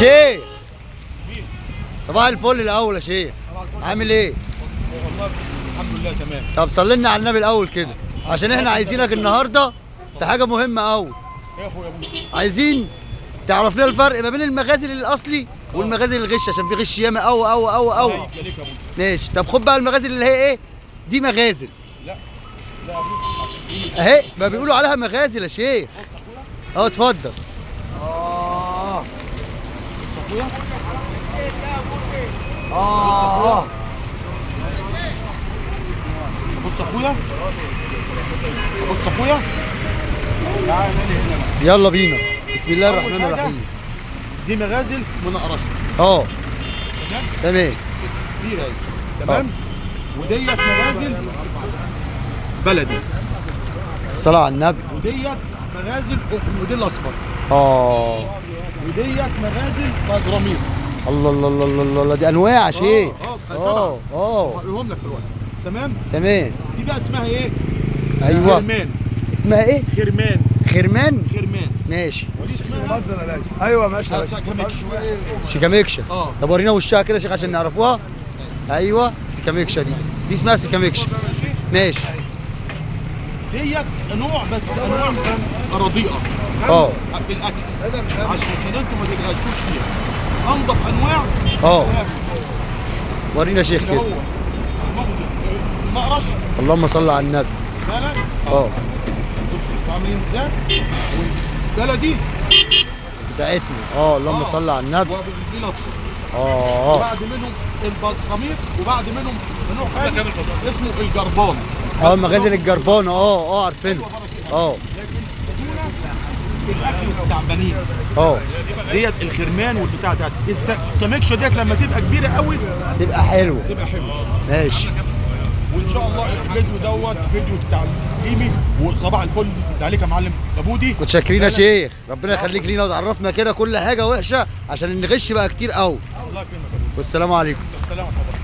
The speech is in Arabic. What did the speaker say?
شيخ صباح الفل الاول يا شيخ، عامل ايه؟ والله الحمد لله تمام. طب صلي لنا على النبي الاول كده، عشان احنا عايزينك النهارده في حاجه مهمه قوي. يا اخويا عايزين تعرف لنا الفرق ما بين المغازل الاصلي والمغازل الغش، عشان في غش ياما قوي قوي قوي قوي. ماشي، طب خد بقى المغازل اللي هي ايه؟ دي مغازل. لا اهي ما بيقولوا عليها مغازل يا شيخ. اه اتفضل. بص اخويا. بص اخويا. بص اخويا. تعالى هنا. يلا بينا، بسم الله الرحمن الرحيم. دي مغازل منقرشه. اه تمام. تمام كبيره اهي. تمام. وديت مغازل بلدي. الصلاة على النبي. وديت مغازل موديل اصفر. وديت مغازل بازراميط. الله الله الله الله الله، دي انواع يا شيخ. سبعه. هقولهم لك دلوقتي. تمام. دي بقى اسمها ايه؟ ايوه خرمان. اسمها ايه؟ خرمان. خرمان. ماشي. ودي اسمها ايوه ماشي. سيكاميكشا. طب ورينا وشها كده يا شيخ عشان نعرفوها. ايوه سيكاميكشا دي اسمها سيكاميكشا. ماشي. ديت نوع بس انواع رديئه في الاكل، عشان انتوا ما تتغشوش فيها. انضف انواع. ورينا يا شيخ كده. المقرش. اللهم صل على النبي. بلد. بصوا عاملين ازاي؟ بلدي بتاعتنا. اللهم صل على النبي. ودي الاصفر. وبعد منهم البازقاميط، وبعد منهم نوع خامس اسمه الجربان. مغازل الجربان. عارفينه. لكن في الاكل التعبانين. ديت الخرمان والبتاع ده. السيكاميكشا ديت لما تبقى كبيره قوي تبقى حلوه. ماشي. وان شاء الله الفيديو دوت فيديو تعليمي وصباح الفل عليك يا معلم ابودي. متشكرين يا شيخ، ربنا يخليك لينا وتعرفنا كده كل حاجه وحشه عشان الغش بقى كتير قوي. الله يكرمك. والسلام عليكم. السلام عليكم.